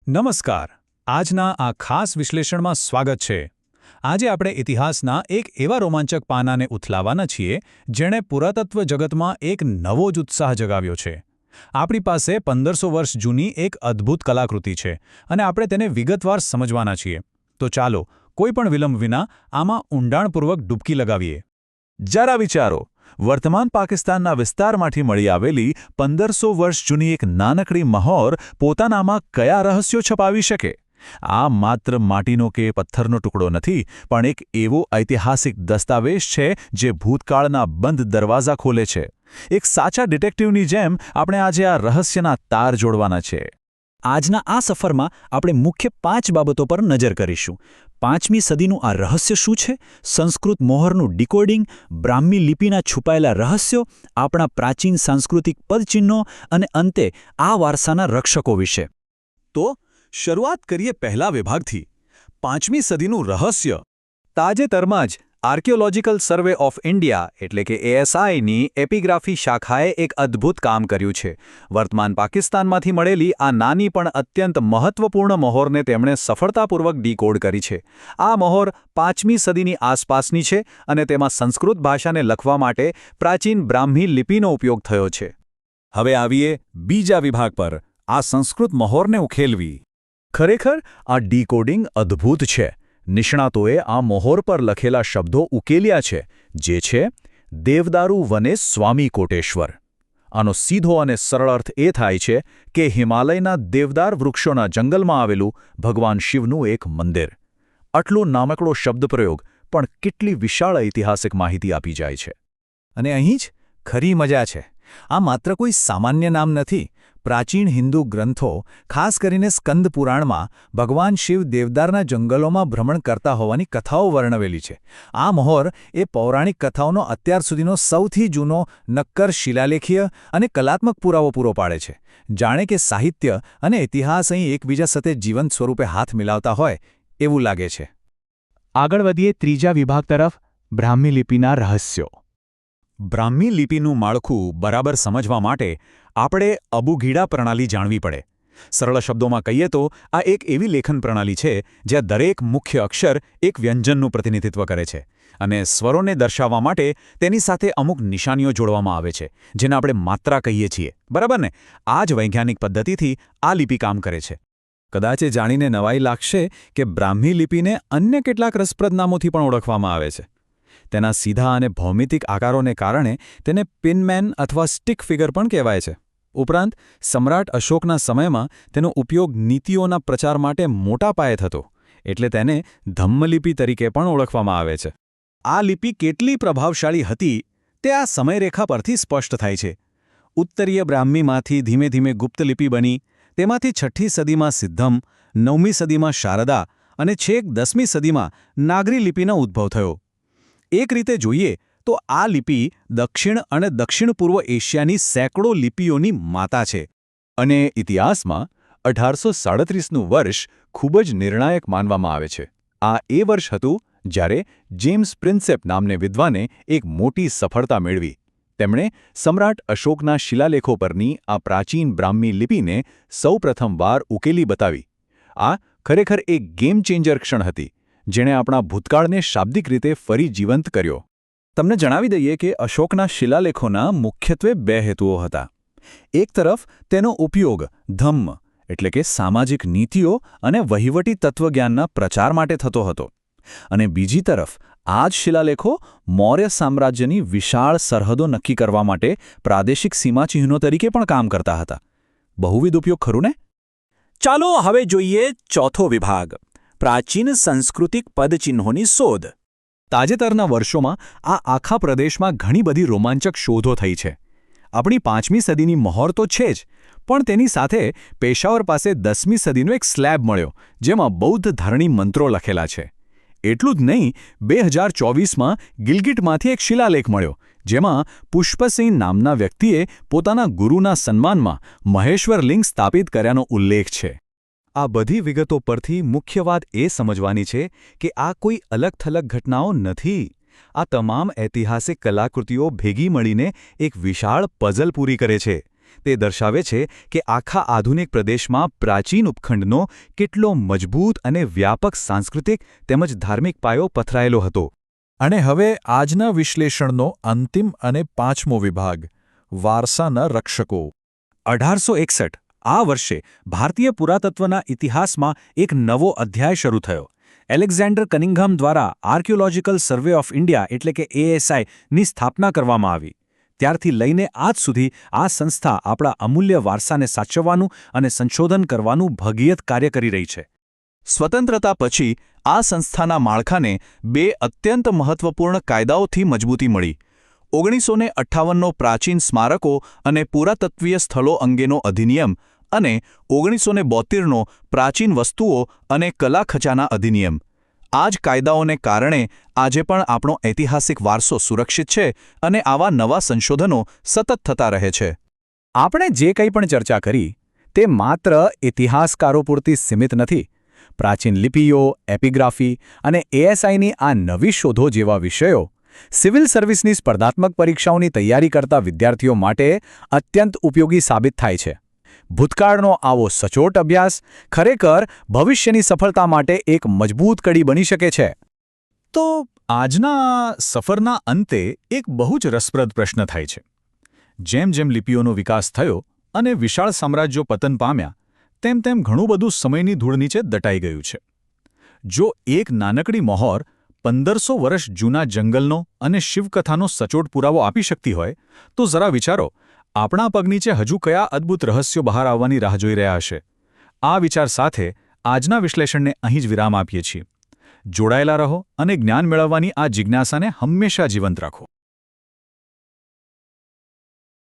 નમસ્કાર. આજના આ ખાસ વિશ્લેષણમાં સ્વાગત છે. આજે આપણે ઇતિહાસના એક એવા રોમાંચક પાનાને ઉથલાવવાના છીએ જેણે પુરાતત્વ જગતમાં એક નવો જ ઉત્સાહ જગાવ્યો છે. આપણી પાસે 1500 વર્ષ જૂની એક અદ્ભુત કલાકૃતિ છે અને આપણે તેને વિગતવાર સમજવાના છીએ. તો ચાલો કોઈપણ વિલંબ વિના આમાં ઊંડાણપૂર્વક ડૂબકી લગાવીએ. જરા વિચારો, વર્તમાન પાકિસ્તાનના વિસ્તારમાંથી મળી આવેલી 1500 વર્ષ જૂની એક નાનકડી મહોર પોતાનામાં કયા રહસ્યો છપાવી શકે? આ માત્ર માટીનો કે પથ્થરનો ટુકડો નથી, પણ એક એવો ઐતિહાસિક દસ્તાવેજ છે જે ભૂતકાળના બંધ દરવાજા ખોલે છે. એક સાચા ડિટેક્ટિવની જેમ આપણે આજે આ રહસ્યના તાર જોડવાના છે. આજના આ સફરમાં આપણે મુખ્ય 5 બાબતો પર નજર કરીશું. 5મી સદીનું આ રહસ્ય શું છે, સંસ્કૃત મોહરનું ડિકોડિંગ, બ્રાહ્મી લિપિના છુપાયેલા રહસ્યો, આપણા પ્રાચીન સાંસ્કૃતિક પદચિહ્નો અને અંતે આ વારસાના રક્ષકો વિશે. તો શરૂઆત કરીએ પહેલા વિભાગથી, 5મી સદીનું રહસ્ય. તાજેતરમાં જ આર્કિયોલોજીકલ સર્વે ઓફ ઇન્ડિયા એટલે કે ASIની એપિગ્રાફી શાખાએ એક અદ્ભુત કામ કર્યું છે. વર્તમાન પાકિસ્તાનમાંથી મળેલી આ નાની પણ અત્યંત મહત્વપૂર્ણ મહોરને તેમણે સફળતાપૂર્વક ડીકોડ કરી છે. આ મહોર 5મી સદીની આસપાસની છે અને તેમાં સંસ્કૃત ભાષાને લખવા માટે પ્રાચીન બ્રાહ્મી લિપિનો ઉપયોગ થયો છે. હવે આવીએ બીજા વિભાગ પર, આ સંસ્કૃત મહોરને ઉકેલવી. ખરેખર આ ડીકોડિંગ અદ્ભુત છે. નિષ્ણાતોએ આ મહોર પર લખેલા શબ્દો ઉકેલ્યા છે, જે છે દેવદારુ વને સ્વામી કોટેશ્વર. આનો સીધો અને સરળ અર્થ એ થાય છે કે હિમાલયના દેવદાર વૃક્ષોના જંગલમાં આવેલું ભગવાન શિવનું એક મંદિર. આટલો નાનકડો શબ્દપ્રયોગ પણ કેટલી વિશાળ ઐતિહાસિક માહિતી આપી જાય છે. અને અહીં જ ખરી મજા છે. આ માત્ર કોઈ સામાન્ય નામ નથી. પ્રાચીન હિન્દુ ગ્રંથો, ખાસ કરીને સ્કંદ પુરાણમાં ભગવાન શિવ દેવદારના જંગલોમાં ભ્રમણ કરતા હોવાની કથાઓ વર્ણવેલી છે. આ મહોર એ પૌરાણિક કથાઓનો અત્યાર સુધીનો સૌથી જૂનો નક્કર શિલાલેખીય અને કલાત્મક પુરાવો પૂરો પાડે છે. જાણે કે સાહિત્ય અને ઇતિહાસ અહીં એકબીજા સાથે જીવંત સ્વરૂપે હાથ મિલાવતા હોય એવું લાગે છે. આગળ વધીએ ત્રીજા વિભાગ તરફ, બ્રાહ્મી લિપિના રહસ્યો. બ્રાહ્મી લિપિનું માળખું બરાબર સમજવા માટે આપણે અબુગીડા પ્રણાલી જાણવી પડે. સરળ શબ્દોમાં કહીએ તો આ એક એવી લેખન પ્રણાલી છે જ્યાં દરેક મુખ્ય અક્ષર એક વ્યંજનનું પ્રતિનિધિત્વ કરે છે અને સ્વરોને દર્શાવવા માટે તેની સાથે અમુક નિશાનીઓ જોડવામાં આવે છે, જેને આપણે માત્રા કહીએ છીએ. બરાબર ને? આ જ વૈજ્ઞાનિક પદ્ધતિથી આ લિપિ કામ કરે છે. કદાચ એ જાણીને નવાઈ લાગશે કે બ્રાહ્મી લિપિને અન્ય કેટલાક રસપ્રદ નામોથી પણ ઓળખવામાં આવે છે. તેના સીધા અને ભૌમિતિક આકારોને કારણે તેને પિનમેન અથવા સ્ટિક ફિગર પણ કહેવાય છે. ઉપરાંત સમ્રાટ અશોકના સમયમાં તેનો ઉપયોગ નીતિઓના પ્રચાર માટે મોટા પાયે થતો, એટલે તેને ધમ્મલિપિ તરીકે પણ ઓળખવામાં આવે છે. આ લિપિ કેટલી પ્રભાવશાળી હતી તે આ સમયરેખા પરથી સ્પષ્ટ થાય છે. ઉત્તરીય બ્રાહ્મીમાંથી ધીમે ધીમે ગુપ્ત લિપિ બની, તેમાંથી 6ઠ્ઠી સદીમાં સિદ્ધમ, 9મી સદીમાં શારદા અને છેક 10મી સદીમાં નાગરી લિપિનો ઉદ્ભવ થયો. એક રીતે જોઈએ તો આ લિપિ દક્ષિણ અને દક્ષિણ પૂર્વ એશિયાની સેંકડો લિપિઓની માતા છે. અને ઇતિહાસમાં 1837નું વર્ષ ખૂબ જ નિર્ણાયક માનવામાં આવે છે. આ એ વર્ષ હતું જ્યારે જેમ્સ પ્રિન્સેપ નામને વિદ્વાને એક મોટી સફળતા મેળવી. તેમણે સમ્રાટ અશોકના શિલાલેખો પરની આ પ્રાચીન બ્રાહ્મી લિપિને સૌપ્રથમવાર ઉકેલી બતાવી. આ ખરેખર એક ગેમ ચેન્જર ક્ષણ હતી, જેણે આપણા ભૂતકાળને શાબ્દિક રીતે ફરી જીવંત કર્યો. તમને જણાવી દઈએ કે અશોકના શિલાલેખોના મુખ્યત્વે 2 હેતુઓ હતા. એક તરફ તેનો ઉપયોગ ધમ્મ એટલે કે સામાજિક નીતિઓ અને વહીવટી તત્વજ્ઞાનના પ્રચાર માટે થતો હતો, અને બીજી તરફ આ જ શિલાલેખો મૌર્ય સામ્રાજ્યની વિશાળ સરહદો નક્કી કરવા માટે પ્રાદેશિક સીમાચિહ્નો તરીકે પણ કામ કરતા હતા. બહુવિધ ઉપયોગ ખરું ને? ચાલો હવે જોઈએ ચોથો વિભાગ, પ્રાચીન સાંસ્કૃતિક પદચિહ્નોની શોધ. તાજેતરના વર્ષોમાં આ આખા પ્રદેશમાં ઘણી બધી રોમાંચક શોધો થઈ છે. આપણી 5મી સદીની મહોર તો છે જ, પણ તેની સાથે પેશાવર પાસે 10મી સદીનો એક સ્લેબ મળ્યો, જેમાં બૌદ્ધ ધારણી મંત્રો લખેલા છે. એટલું જ નહીં, 2024માં ગિલગિટમાંથી એક શિલાલેખ મળ્યો, જેમાં પુષ્પસિંહ નામના વ્યક્તિએ પોતાના ગુરુના સન્માનમાં મહેશ્વર લિંગ સ્થાપિત કર્યાનો ઉલ્લેખ છે. આ બધી વિગતો પરથી મુખ્ય વાત એ સમજવાની છે કે આ કોઈ અલગ-થલગ ઘટનાઓ નથી. આ તમામ ઐતિહાસિક કલાકૃતિઓ ભેગી મળીને એક વિશાળ પઝલ પૂરી કરે છે. તે દર્શાવે છે કે આખા આધુનિક પ્રદેશમાં પ્રાચીન ઉપખંડનો કેટલો મજબૂત અને વ્યાપક સાંસ્કૃતિક તેમજ ધાર્મિક પાયો પથરાયેલો હતો. અને હવે આજના વિશ્લેષણનો અંતિમ અને 5મો વિભાગ વારસાના રક્ષકો. 1861 આ વર્ષે ભારતીય પુરાતત્વના ઇતિહાસમાં એક નવો અધ્યાય શરૂ થયો. એલેક્ઝાન્ડર કનિંઘમ દ્વારા આર્કિયોલોજીકલ સર્વે ઓફ ઇન્ડિયા એટલે કે ASI ની સ્થાપના કરવામાં આવી. ત્યારથી લઈને આજ સુધી આ સંસ્થા આપણા અમૂલ્ય વારસાને સાચવવાનું અને સંશોધન કરવાનું ભગીરથ કાર્ય કરી રહી છે. સ્વતંત્રતા પછી આ સંસ્થાના માળખાને 2 અત્યંત મહત્વપૂર્ણ કાયદાઓથી મજબૂતી મળી. 1958નો પ્રાચીન સ્મારકો અને પુરાતત્વીય સ્થળો અંગેનો અધિનિયમ અને 1972નો પ્રાચીન વસ્તુઓ અને કલા ખજાના અધિનિયમ. આ જ કાયદાઓને કારણે આજે પણ આપણો ઐતિહાસિક વારસો સુરક્ષિત છે અને આવા નવા સંશોધનો સતત થતા રહે છે. આપણે જે કંઈ પણ ચર્ચા કરી તે માત્ર ઇતિહાસકારો પૂરતી સીમિત નથી. પ્રાચીન લિપિઓ, એપિગ્રાફી અને ASIની આ નવી શોધો જેવા વિષયો સિવિલ સર્વિસની સ્પર્ધાત્મક પરીક્ષાઓની તૈયારી કરતા વિદ્યાર્થીઓ માટે અત્યંત ઉપયોગી સાબિત થાય છે. ભૂતકાળનો આવો સચોટ અભ્યાસ ખરેખર ભવિષ્યની સફળતા માટે એક મજબૂત કડી બની શકે છે. તો આજના સફરના અંતે એક બહુ જ રસપ્રદ પ્રશ્ન થાય છે. જેમ જેમ લિપિઓનો વિકાસ થયો અને વિશાળ સામ્રાજ્યો પતન પામ્યા, તેમ તેમ ઘણું બધું સમયની ધૂળ નીચે દટાઈ ગયું છે. જો એક નાનકડી મહોર 1500 વર્ષ જૂના જંગલનો અને શિવકથાનો સચોટ પુરાવો આપી શકતી હોય, તો જરા વિચારો, આપણા પગ નીચે હજુ કયા અદ્ભુત રહસ્યો બહાર આવવાની રાહ જોઈ રહ્યા હશે. આ વિચાર સાથે આજના વિશ્લેષણને અહીં જ વિરામ આપીએ છીએ. જોડાયેલા રહો અને જ્ઞાન મેળવવાની આ જિજ્ઞાસાને હંમેશા જીવંત રાખો.